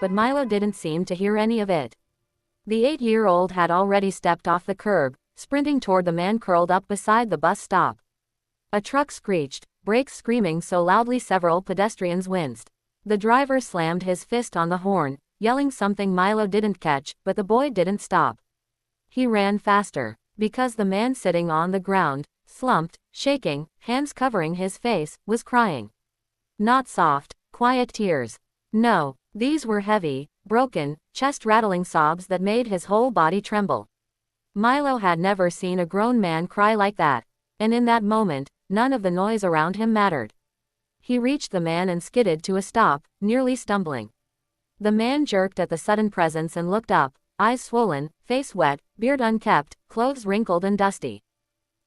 but Milo didn't seem to hear any of it. The 8-year-old had already stepped off the curb, sprinting toward the man curled up beside the bus stop. A truck screeched, brakes screaming so loudly several pedestrians winced. The driver slammed his fist on the horn, yelling something Milo didn't catch, but the boy didn't stop. He ran faster, because the man sitting on the ground, slumped, shaking, hands covering his face, was crying. Not soft, quiet tears. No, these were heavy, broken, chest-rattling sobs that made his whole body tremble. Milo had never seen a grown man cry like that, and in that moment, none of the noise around him mattered. He reached the man and skidded to a stop, nearly stumbling. The man jerked at the sudden presence and looked up, eyes swollen, face wet, beard unkempt, clothes wrinkled and dusty.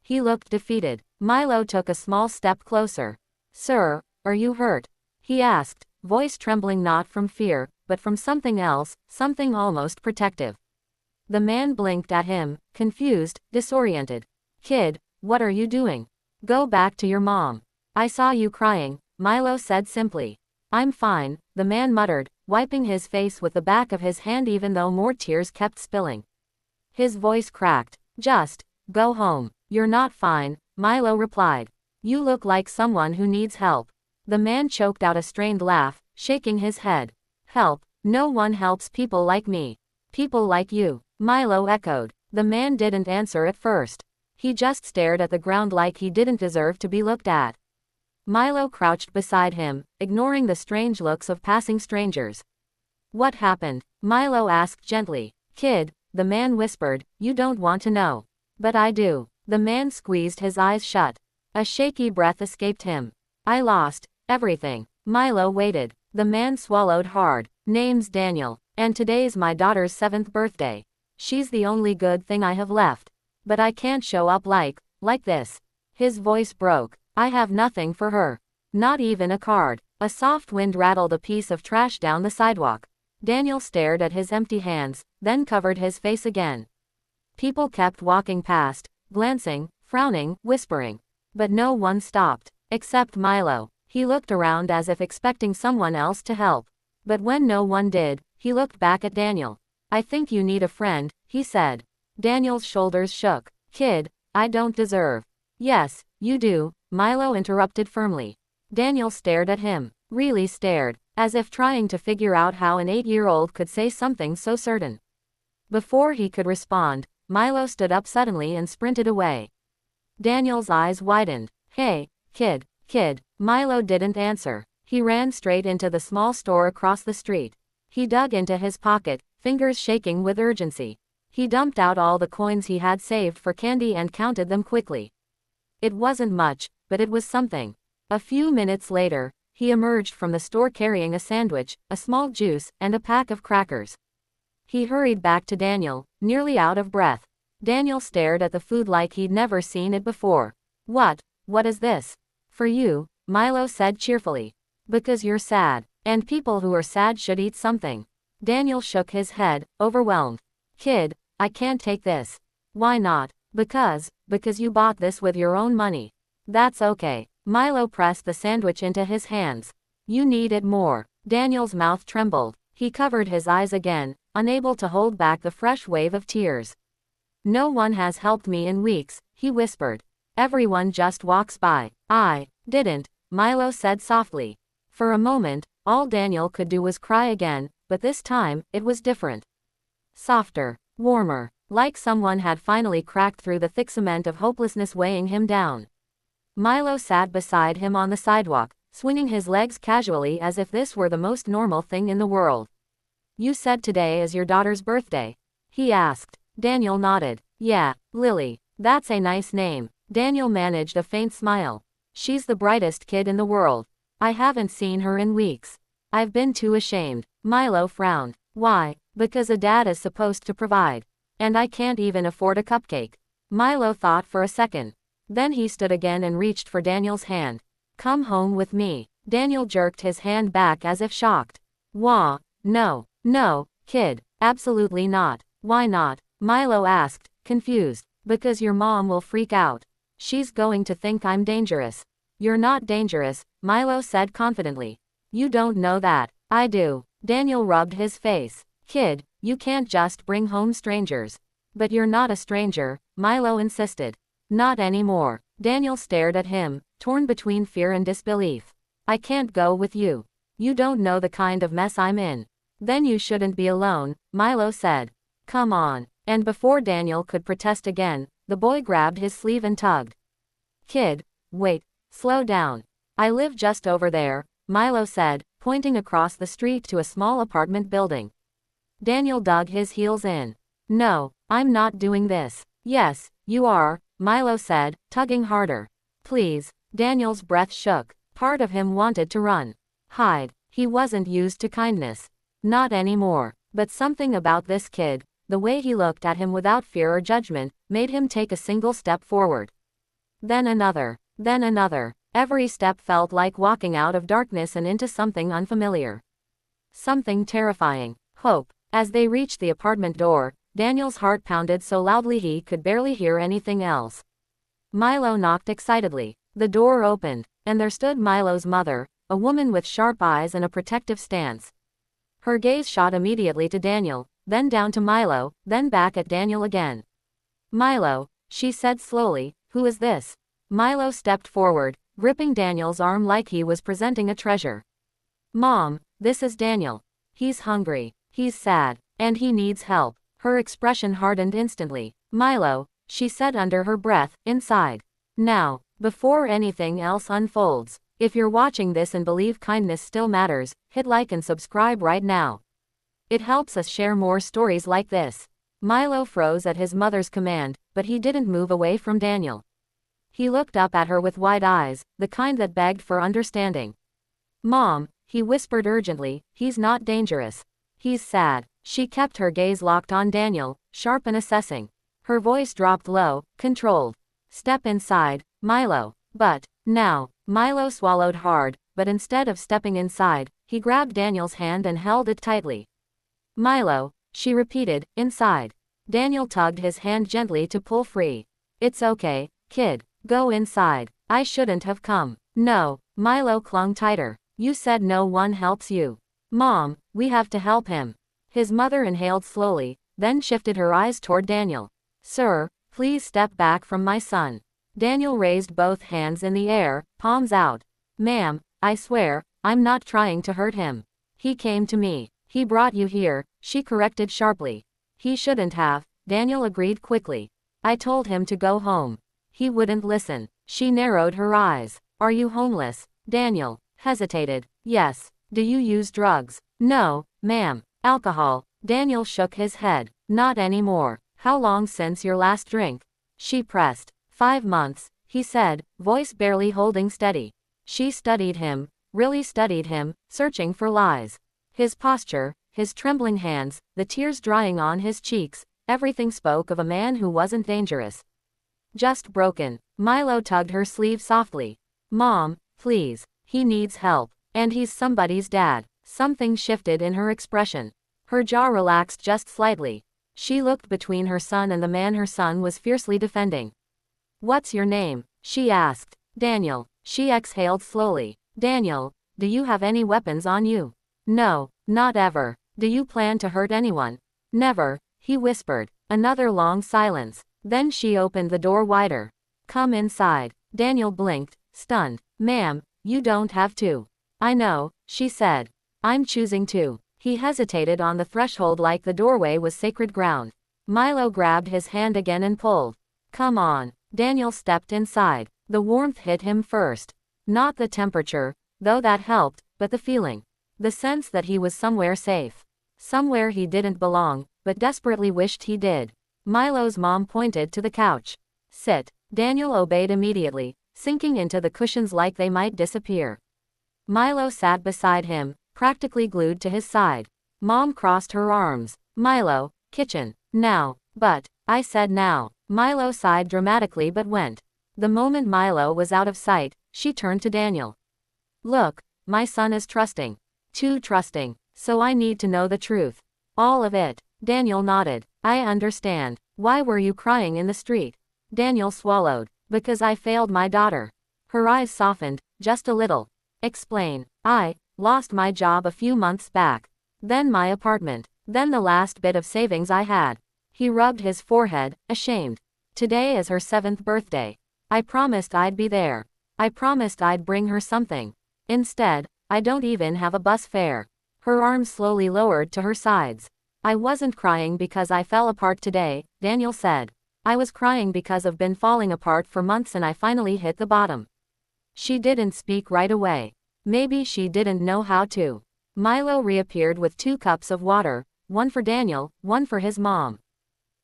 He looked defeated. Milo took a small step closer. "Sir, are you hurt?" he asked, voice trembling not from fear, but from something else, something almost protective. The man blinked at him, confused, disoriented. "Kid, what are you doing? Go back to your mom. I saw you crying," Milo said simply. "I'm fine," the man muttered, wiping his face with the back of his hand even though more tears kept spilling. His voice cracked. "Just go home. You're not fine," Milo replied. "You look like someone who needs help." The man choked out a strained laugh, shaking his head. "Help? No one helps people like me. People like you," Milo echoed. The man didn't answer at first. He just stared at the ground like he didn't deserve to be looked at. Milo crouched beside him, ignoring the strange looks of passing strangers. "What happened?" Milo asked gently. "Kid," the man whispered, "you don't want to know. But I do." The man squeezed his eyes shut. A shaky breath escaped him. "I lost everything." Milo waited. The man swallowed hard. "Name's Daniel, and today's my daughter's 7th birthday. She's the only good thing I have left. But I can't show up like this." His voice broke. "I have nothing for her. Not even a card." A soft wind rattled a piece of trash down the sidewalk. Daniel stared at his empty hands, then covered his face again. People kept walking past, glancing, frowning, whispering. But no one stopped. Except Milo. He looked around as if expecting someone else to help. But when no one did, he looked back at Daniel. "I think you need a friend," he said. Daniel's shoulders shook. "Kid, I don't deserve." "Yes, you do," Milo interrupted firmly. Daniel stared at him. Really stared, as if trying to figure out how an 8-year-old could say something so certain. Before he could respond, Milo stood up suddenly and sprinted away. Daniel's eyes widened. "Hey, kid. Milo didn't answer. He ran straight into the small store across the street. He dug into his pocket, fingers shaking with urgency. He dumped out all the coins he had saved for candy and counted them quickly. It wasn't much, but it was something. A few minutes later, he emerged from the store carrying a sandwich, a small juice, and a pack of crackers. He hurried back to Daniel, nearly out of breath. Daniel stared at the food like he'd never seen it before. What is this?" "For you," Milo said cheerfully. "Because you're sad. And people who are sad should eat something." Daniel shook his head, overwhelmed. "Kid, I can't take this." "Why not?" Because you bought this with your own money." "That's okay." Milo pressed the sandwich into his hands. "You need it more." Daniel's mouth trembled. He covered his eyes again, unable to hold back the fresh wave of tears. "No one has helped me in weeks," he whispered. "Everyone just walks by." "I didn't," Milo said softly. For a moment, all Daniel could do was cry again, but this time, it was different. Softer, warmer, like someone had finally cracked through the thick cement of hopelessness weighing him down. Milo sat beside him on the sidewalk, swinging his legs casually as if this were the most normal thing in the world. "You said today is your daughter's birthday?" he asked. Daniel nodded. "Yeah, Lily. That's a nice name." Daniel managed a faint smile. "She's the brightest kid in the world. I haven't seen her in weeks. I've been too ashamed." Milo frowned. "Why?" "Because a dad is supposed to provide. And I can't even afford a cupcake." Milo thought for a second. Then he stood again and reached for Daniel's hand. "Come home with me." Daniel jerked his hand back as if shocked. "Wah, no, kid, absolutely not." "Why not?" Milo asked, confused. "Because your mom will freak out. She's going to think I'm dangerous." "You're not dangerous," Milo said confidently. "You don't know that." "I do." Daniel rubbed his face. Kid, you can't just bring home strangers. But you're not a stranger, Milo insisted. Not anymore. Daniel stared at him, torn between fear and disbelief. I can't go with you. You don't know the kind of mess I'm in. Then you shouldn't be alone, Milo said. Come on. And before Daniel could protest again, the boy grabbed his sleeve and tugged. Kid, wait, slow down. I live just over there, Milo said, pointing across the street to a small apartment building. Daniel dug his heels in. No, I'm not doing this. Yes, you are, Milo said, tugging harder. Please. Daniel's breath shook. Part of him wanted to run. Hide. He wasn't used to kindness. Not anymore. But something about this kid, the way he looked at him without fear or judgment, made him take a single step forward. Then another. Then another. Every step felt like walking out of darkness and into something unfamiliar. Something terrifying. Hope. As they reached the apartment door, Daniel's heart pounded so loudly he could barely hear anything else. Milo knocked excitedly. The door opened, and there stood Milo's mother, a woman with sharp eyes and a protective stance. Her gaze shot immediately to Daniel, then down to Milo, then back at Daniel again. Milo, she said slowly, who is this? Milo stepped forward, gripping Daniel's arm like he was presenting a treasure. Mom, this is Daniel. He's hungry, he's sad, and he needs help. Her expression hardened instantly. Milo, she said under her breath, inside. Now, before anything else unfolds, if you're watching this and believe kindness still matters, hit like and subscribe right now. It helps us share more stories like this. Milo froze at his mother's command, but he didn't move away from Daniel. He looked up at her with wide eyes, the kind that begged for understanding. Mom, he whispered urgently, he's not dangerous. He's sad. She kept her gaze locked on Daniel, sharp and assessing. Her voice dropped low, controlled. Step inside, Milo. But, now, Milo swallowed hard, but instead of stepping inside, he grabbed Daniel's hand and held it tightly. Milo, she repeated, inside. Daniel tugged his hand gently to pull free. It's okay, kid. Go inside. I shouldn't have come. No, Milo clung tighter. You said no one helps you. Mom, we have to help him. His mother inhaled slowly, then shifted her eyes toward Daniel. Sir, please step back from my son. Daniel raised both hands in the air, palms out. Ma'am, I swear, I'm not trying to hurt him. He came to me. He brought you here, she corrected sharply. He shouldn't have, Daniel agreed quickly. I told him to go home. He wouldn't listen. She narrowed her eyes. Are you homeless? Daniel hesitated. Yes. Do you use drugs? No, ma'am. Alcohol. Daniel shook his head. Not anymore. How long since your last drink? She pressed. 5 months, he said, voice barely holding steady. She studied him, really studied him, searching for lies. His posture, his trembling hands, the tears drying on his cheeks, everything spoke of a man who wasn't dangerous. Just broken. Milo tugged her sleeve softly. Mom, please. He needs help. And he's somebody's dad. Something shifted in her expression. Her jaw relaxed just slightly. She looked between her son and the man her son was fiercely defending. What's your name? She asked. Daniel. She exhaled slowly. Daniel, do you have any weapons on you? No, not ever. Do you plan to hurt anyone? Never, he whispered. Another long silence. Then she opened the door wider. Come inside. Daniel blinked, stunned. Ma'am, you don't have to. I know, she said. I'm choosing to. He hesitated on the threshold like the doorway was sacred ground. Milo grabbed his hand again and pulled. Come on. Daniel stepped inside. The warmth hit him first. Not the temperature, though that helped, but the feeling. The sense that he was somewhere safe. Somewhere he didn't belong, but desperately wished he did. Milo's mom pointed to the couch. Sit. Daniel obeyed immediately, sinking into the cushions like they might disappear. Milo sat beside him, practically glued to his side. Mom crossed her arms. Milo, kitchen. Now. But, I said now. Milo sighed dramatically but went. The moment Milo was out of sight, she turned to Daniel. Look, my son is trusting. Too trusting. So I need to know the truth. All of it. Daniel nodded. I understand. Why were you crying in the street? Daniel swallowed. Because I failed my daughter. Her eyes softened, just a little. Explain. I lost my job a few months back. Then my apartment. Then the last bit of savings I had. He rubbed his forehead, ashamed. Today is her 7th birthday. I promised I'd be there. I promised I'd bring her something. Instead, I don't even have a bus fare. Her arms slowly lowered to her sides. I wasn't crying because I fell apart today, Daniel said. I was crying because I've been falling apart for months and I finally hit the bottom. She didn't speak right away. Maybe she didn't know how to. Milo reappeared with 2 cups of water, one for Daniel, one for his mom.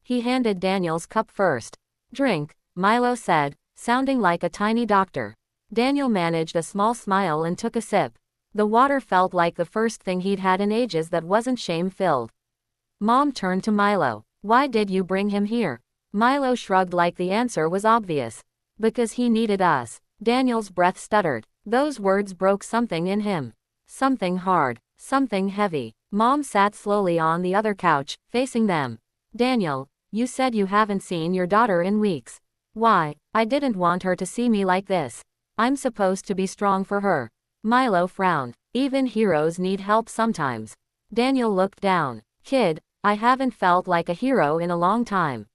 He handed Daniel's cup first. Drink, Milo said, sounding like a tiny doctor. Daniel managed a small smile and took a sip. The water felt like the first thing he'd had in ages that wasn't shame-filled. Mom turned to Milo. Why did you bring him here? Milo shrugged like the answer was obvious. Because he needed us. Daniel's breath stuttered. Those words broke something in him. Something hard. Something heavy. Mom sat slowly on the other couch, facing them. Daniel, you said you haven't seen your daughter in weeks. Why? I didn't want her to see me like this. I'm supposed to be strong for her. Milo frowned. Even heroes need help sometimes. Daniel looked down. Kid, I haven't felt like a hero in a long time.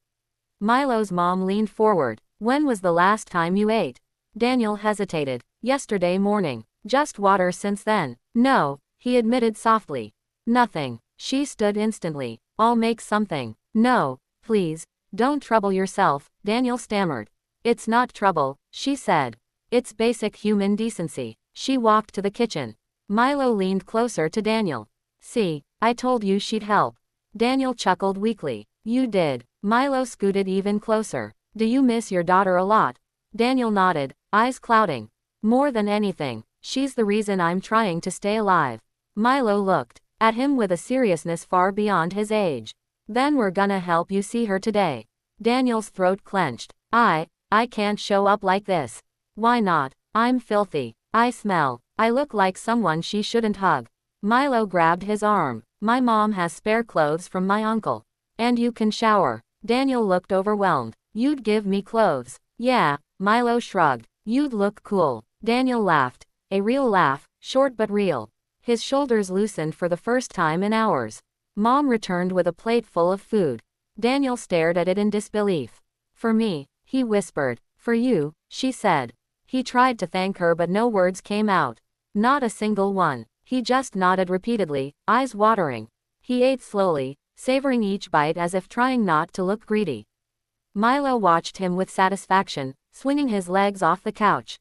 Milo's mom leaned forward. When was the last time you ate? Daniel hesitated. Yesterday morning. Just water since then. No, he admitted softly. Nothing. She stood instantly. I'll make something. No, please, don't trouble yourself, Daniel stammered. It's not trouble, she said. It's basic human decency. She walked to the kitchen. Milo leaned closer to Daniel. See, I told you she'd help. Daniel chuckled weakly. You did. Milo scooted even closer. Do you miss your daughter a lot? Daniel nodded, eyes clouding. More than anything, she's the reason I'm trying to stay alive. Milo looked at him with a seriousness far beyond his age. Then we're gonna help you see her today. Daniel's throat clenched. I can't show up like this. Why not? I'm filthy. I smell. I look like someone she shouldn't hug. Milo grabbed his arm. My mom has spare clothes from my uncle. And you can shower. Daniel looked overwhelmed. You'd give me clothes. Yeah, Milo shrugged. You'd look cool. Daniel laughed. A real laugh, short but real. His shoulders loosened for the first time in hours. Mom returned with a plate full of food. Daniel stared at it in disbelief. For me, he whispered. For you, she said. He tried to thank her but no words came out. Not a single one. He just nodded repeatedly, eyes watering. He ate slowly, savoring each bite as if trying not to look greedy. Milo watched him with satisfaction, swinging his legs off the couch.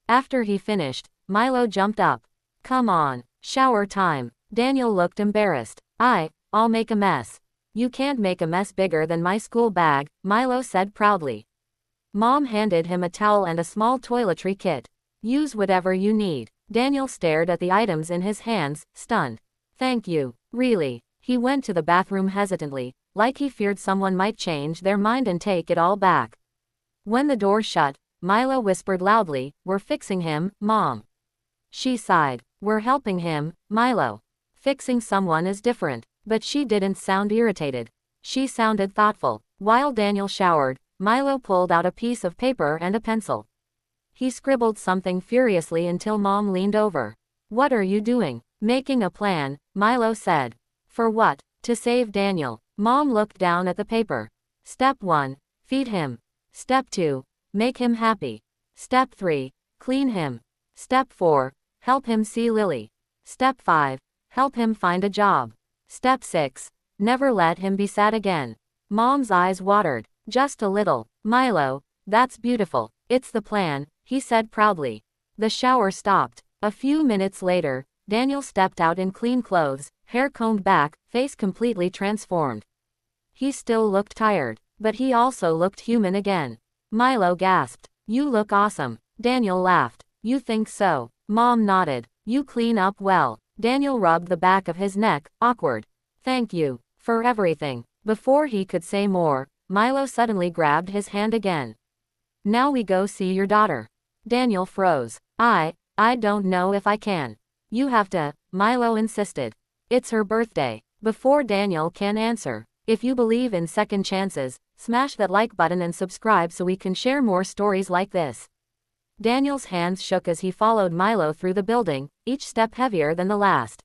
After he finished, Milo jumped up. Come on, shower time. Daniel looked embarrassed. I'll make a mess. You can't make a mess bigger than my school bag, Milo said proudly. Mom handed him a towel and a small toiletry kit. Use whatever you need. Daniel stared at the items in his hands, stunned. Thank you, really. He went to the bathroom hesitantly, like he feared someone might change their mind and take it all back. When the door shut, Milo whispered loudly, We're fixing him, Mom. She sighed. We're helping him, Milo. Fixing someone is different. But she didn't sound irritated. She sounded thoughtful. While Daniel showered, Milo pulled out a piece of paper and a pencil. He scribbled something furiously until Mom leaned over. What are you doing? Making a plan, Milo said. For what? To save Daniel. Mom looked down at the paper. Step 1. Feed him. Step 2. Make him happy. Step 3. Clean him. Step 4. Help him see Lily. Step 5. Help him find a job. Step 6. Never let him be sad again. Mom's eyes watered. Just a little. Milo, that's beautiful. It's the plan, he said proudly. The shower stopped. A few minutes later, Daniel stepped out in clean clothes, hair combed back, face completely transformed. He still looked tired, but he also looked human again. Milo gasped. You look awesome. Daniel laughed. You think so? Mom nodded. You clean up well. Daniel rubbed the back of his neck, awkward. Thank you. For everything. Before he could say more, Milo suddenly grabbed his hand again. Now we go see your daughter. Daniel froze. I don't know if I can. You have to, Milo insisted. It's her birthday. Before Daniel can answer. If you believe in second chances, smash that like button and subscribe so we can share more stories like this. Daniel's hands shook as he followed Milo through the building, each step heavier than the last.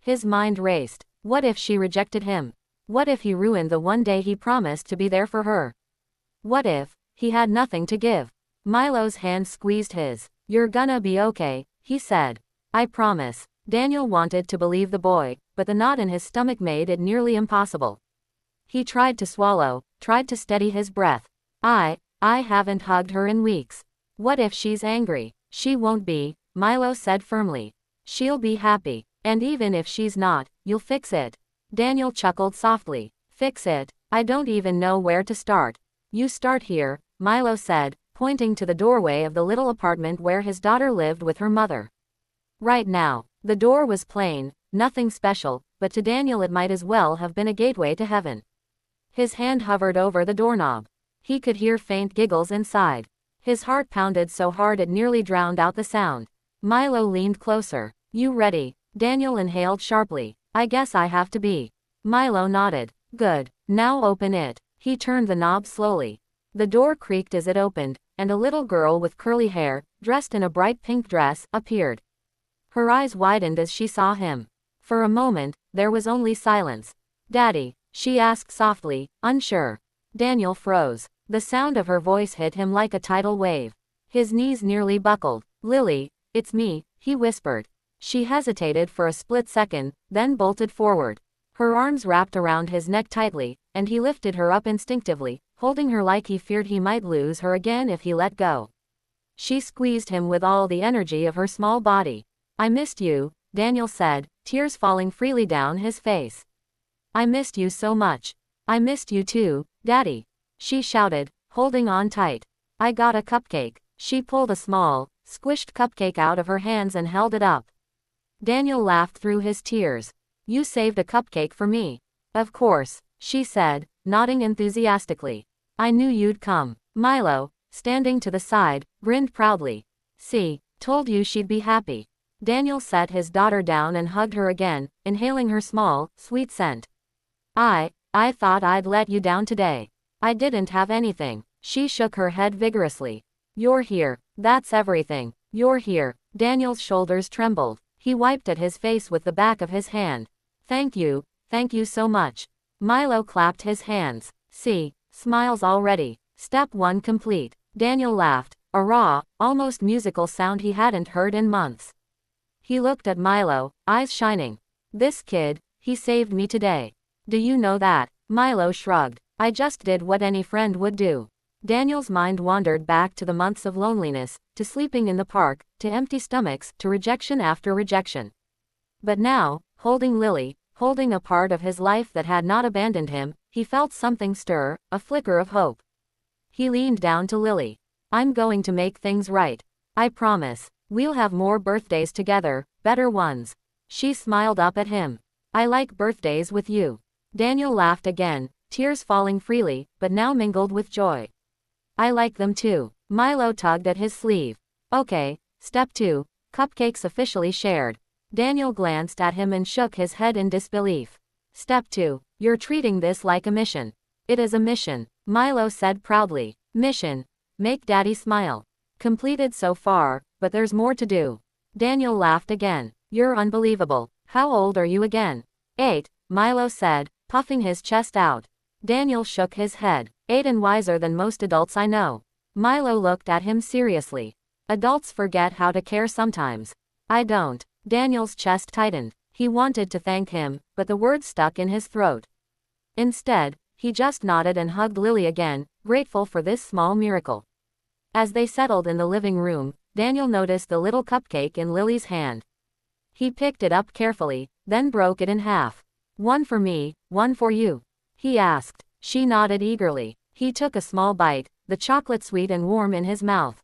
His mind raced. What if she rejected him? What if he ruined the one day he promised to be there for her? What if he had nothing to give? Milo's hand squeezed his. You're gonna be okay, he said. I promise. Daniel wanted to believe the boy, but the knot in his stomach made it nearly impossible. He tried to swallow, tried to steady his breath. I haven't hugged her in weeks. What if she's angry? She won't be, Milo said firmly. She'll be happy. And even if she's not, you'll fix it. Daniel chuckled softly. Fix it? I don't even know where to start. You start here, Milo said, pointing to the doorway of the little apartment where his daughter lived with her mother. Right now, the door was plain, nothing special, but to Daniel it might as well have been a gateway to heaven. His hand hovered over the doorknob. He could hear faint giggles inside. His heart pounded so hard it nearly drowned out the sound. Milo leaned closer. You ready? Daniel inhaled sharply. I guess I have to be. Milo nodded. Good. Now open it. He turned the knob slowly. The door creaked as it opened, and a little girl with curly hair, dressed in a bright pink dress, appeared. Her eyes widened as she saw him. For a moment, there was only silence. Daddy, she asked softly, unsure. Daniel froze. The sound of her voice hit him like a tidal wave. His knees nearly buckled. Lily, it's me, he whispered. She hesitated for a split second, then bolted forward. Her arms wrapped around his neck tightly, and he lifted her up instinctively, holding her like he feared he might lose her again if he let go. She squeezed him with all the energy of her small body. I missed you, Daniel said, tears falling freely down his face. I missed you so much. I missed you too, Daddy. She shouted, holding on tight. I got a cupcake. She pulled a small, squished cupcake out of her hands and held it up. Daniel laughed through his tears. You saved a cupcake for me. Of course, she said, nodding enthusiastically. I knew you'd come. Milo, standing to the side, grinned proudly. See, told you she'd be happy. Daniel set his daughter down and hugged her again, inhaling her small, sweet scent. I thought I'd let you down today. I didn't have anything. She shook her head vigorously. You're here. That's everything. You're here. Daniel's shoulders trembled. He wiped at his face with the back of his hand. Thank you so much. Milo clapped his hands. See, smiles already. Step 1 complete. Daniel laughed, a raw, almost musical sound he hadn't heard in months. He looked at Milo, eyes shining. This kid, he saved me today. Do you know that? Milo shrugged. I just did what any friend would do. Daniel's mind wandered back to the months of loneliness, to sleeping in the park, to empty stomachs, to rejection after rejection. But now, holding Lily, holding a part of his life that had not abandoned him, he felt something stir, a flicker of hope. He leaned down to Lily. I'm going to make things right. I promise. We'll have more birthdays together, better ones. She smiled up at him. I like birthdays with you. Daniel laughed again, tears falling freely, but now mingled with joy. I like them too. Milo tugged at his sleeve. Okay, step 2, cupcakes officially shared. Daniel glanced at him and shook his head in disbelief. Step 2, you're treating this like a mission. It is a mission, Milo said proudly. Mission. Make Daddy smile. Completed so far, but there's more to do. Daniel laughed again. You're unbelievable. How old are you again? 8, Milo said, puffing his chest out. Daniel shook his head. 8 and wiser than most adults I know. Milo looked at him seriously. Adults forget how to care sometimes. I don't. Daniel's chest tightened. He wanted to thank him, but the words stuck in his throat. Instead, he just nodded and hugged Lily again, grateful for this small miracle. As they settled in the living room, Daniel noticed the little cupcake in Lily's hand. He picked it up carefully, then broke it in half. One for me, one for you, he asked. She nodded eagerly. He took a small bite, the chocolate sweet and warm in his mouth.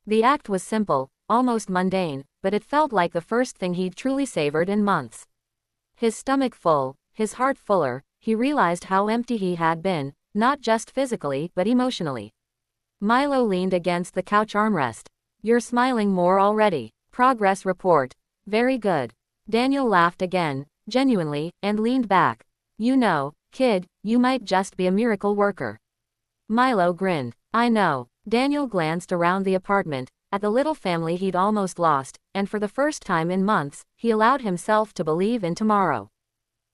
The act was simple, almost mundane, but it felt like the first thing he'd truly savored in months. His stomach full, his heart fuller, he realized how empty he had been, not just physically but emotionally. Milo leaned against the couch armrest. You're smiling more already. Progress report. Very good. Daniel laughed again, genuinely, and leaned back. You know, kid, you might just be a miracle worker. Milo grinned. I know. Daniel glanced around the apartment, at the little family he'd almost lost, and for the first time in months, he allowed himself to believe in tomorrow.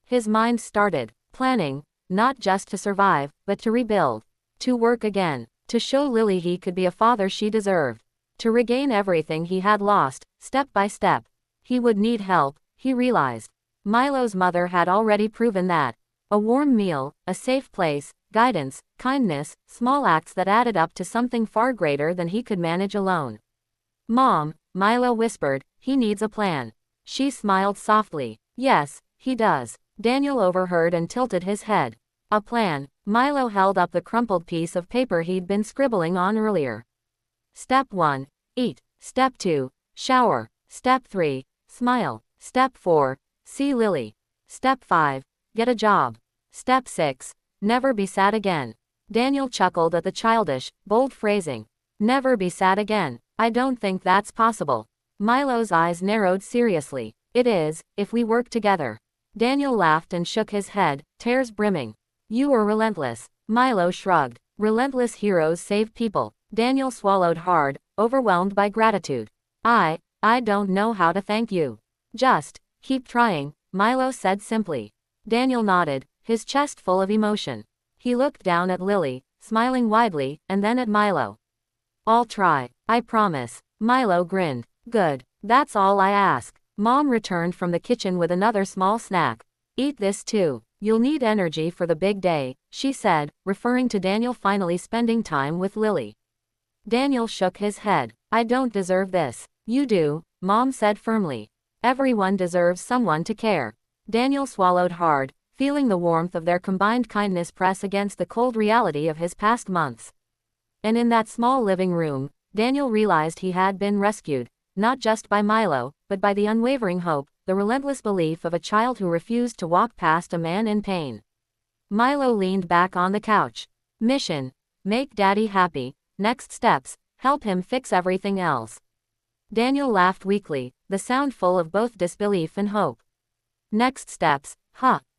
His mind started planning, not just to survive, but to rebuild, to work again, to show Lily he could be a father she deserved, to regain everything he had lost, step by step. He would need help, he realized. Milo's mother had already proven that. A warm meal, a safe place, guidance, kindness, small acts that added up to something far greater than he could manage alone. "Mom," Milo whispered, "he needs a plan." She smiled softly. "Yes, he does." Daniel overheard and tilted his head. "A plan." Milo held up the crumpled piece of paper he'd been scribbling on earlier. "Step 1. Eat. Step 2. Shower. Step 3. Smile. Step 4. See Lily. Step 5. Get a job. Step 6. Never be sad again." Daniel chuckled at the childish, bold phrasing. "Never be sad again. I don't think that's possible." Milo's eyes narrowed seriously. "It is, if we work together." Daniel laughed and shook his head, tears brimming. "You are relentless." Milo shrugged. "Relentless heroes save people." Daniel swallowed hard, overwhelmed by gratitude. I don't know how to thank you." "Just keep trying," Milo said simply. Daniel nodded, his chest full of emotion. He looked down at Lily, smiling widely, and then at Milo. "I'll try, I promise." Milo grinned. "Good. That's all I ask." Mom returned from the kitchen with another small snack. "Eat this too. You'll need energy for the big day," she said, referring to Daniel finally spending time with Lily. Daniel shook his head. "I don't deserve this." "You do," Mom said firmly. "Everyone deserves someone to care." Daniel swallowed hard, feeling the warmth of their combined kindness press against the cold reality of his past months. And in that small living room, Daniel realized he had been rescued, not just by Milo, but by the unwavering hope, the relentless belief of a child who refused to walk past a man in pain. Milo leaned back on the couch. Mission: make Daddy happy. Next steps: help him fix everything else. Daniel laughed weakly, the sound full of both disbelief and hope. Next steps,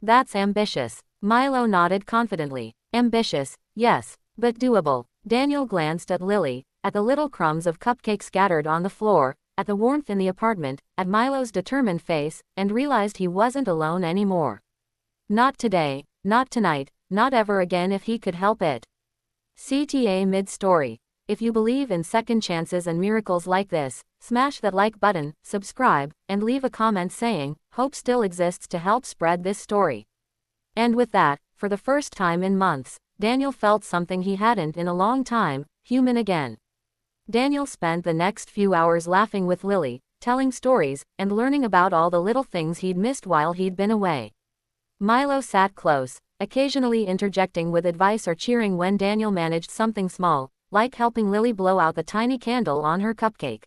that's ambitious. Milo nodded confidently. Ambitious, yes, but doable. Daniel glanced at Lily, at the little crumbs of cupcake scattered on the floor, at the warmth in the apartment, at Milo's determined face, and realized he wasn't alone anymore. Not today, not tonight, not ever again if he could help it. CTA mid-story. If you believe in second chances and miracles like this, smash that like button, subscribe, and leave a comment saying, "Hope still exists," to help spread this story. And with that, for the first time in months, Daniel felt something he hadn't in a long time, human again. Daniel spent the next few hours laughing with Lily, telling stories, and learning about all the little things he'd missed while he'd been away. Milo sat close, occasionally interjecting with advice or cheering when Daniel managed something small, like helping Lily blow out the tiny candle on her cupcake.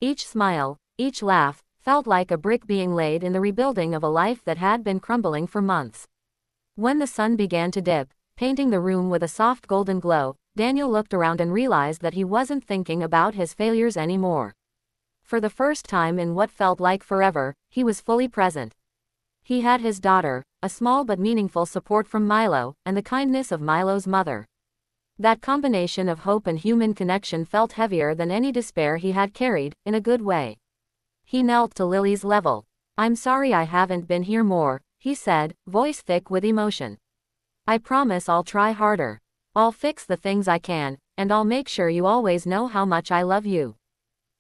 Each smile, each laugh, felt like a brick being laid in the rebuilding of a life that had been crumbling for months. When the sun began to dip, painting the room with a soft golden glow, Daniel looked around and realized that he wasn't thinking about his failures anymore. For the first time in what felt like forever, he was fully present. He had his daughter, a small but meaningful support from Milo, and the kindness of Milo's mother. That combination of hope and human connection felt heavier than any despair he had carried, in a good way. He knelt to Lily's level. "I'm sorry I haven't been here more," he said, voice thick with emotion. "I promise I'll try harder. I'll fix the things I can, and I'll make sure you always know how much I love you."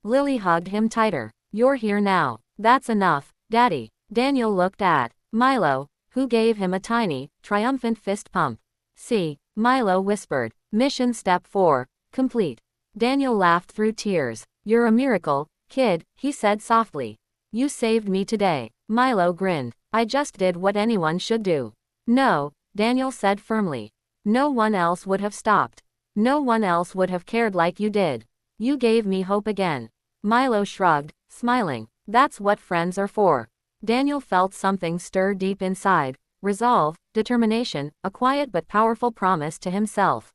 Lily hugged him tighter. "You're here now. That's enough, Daddy." Daniel looked at Milo, who gave him a tiny, triumphant fist pump. "See," Milo whispered. "Mission step 4, complete." Daniel laughed through tears. "You're a miracle, kid," he said softly. "You saved me today." Milo grinned. "I just did what anyone should do." "No," Daniel said firmly. "No one else would have stopped. No one else would have cared like you did. You gave me hope again." Milo shrugged, smiling. "That's what friends are for." Daniel felt something stir deep inside. Resolve, determination, a quiet but powerful promise to himself.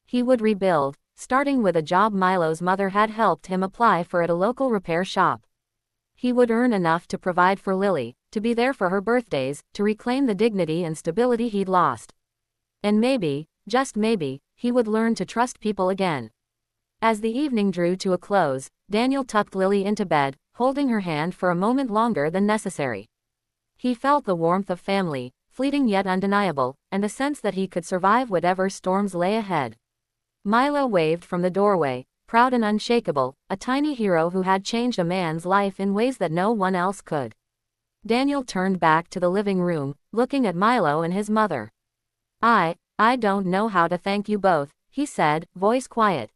He would rebuild, starting with a job Milo's mother had helped him apply for at a local repair shop. He would earn enough to provide for Lily, to be there for her birthdays, to reclaim the dignity and stability he'd lost. And maybe, just maybe, he would learn to trust people again. As the evening drew to a close, Daniel tucked Lily into bed, holding her hand for a moment longer than necessary. He felt the warmth of family, fleeting yet undeniable, and the sense that he could survive whatever storms lay ahead. Milo waved from the doorway, proud and unshakable, a tiny hero who had changed a man's life in ways that no one else could. Daniel turned back to the living room, looking at Milo and his mother. I don't know how to thank you both, he said, voice quiet.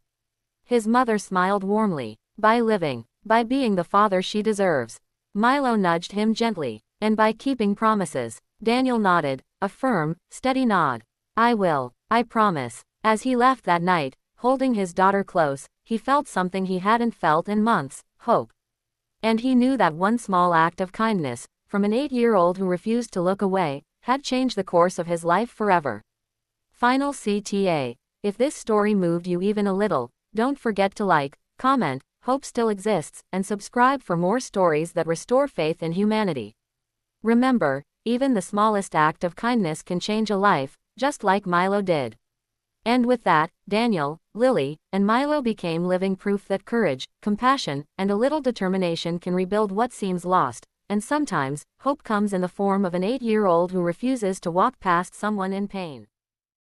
His mother smiled warmly. By living, by being the father she deserves. Milo nudged him gently. And by keeping promises. Daniel nodded, a firm, steady nod. I will, I promise. As he left that night, holding his daughter close, he felt something he hadn't felt in months, hope. And he knew that one small act of kindness, from an 8-year-old who refused to look away, had changed the course of his life forever. Final CTA. If this story moved you even a little, don't forget to like, comment, hope still exists, and subscribe for more stories that restore faith in humanity. Remember, even the smallest act of kindness can change a life, just like Milo did. And with that, Daniel, Lily, and Milo became living proof that courage, compassion, and a little determination can rebuild what seems lost, and sometimes, hope comes in the form of an 8-year-old who refuses to walk past someone in pain.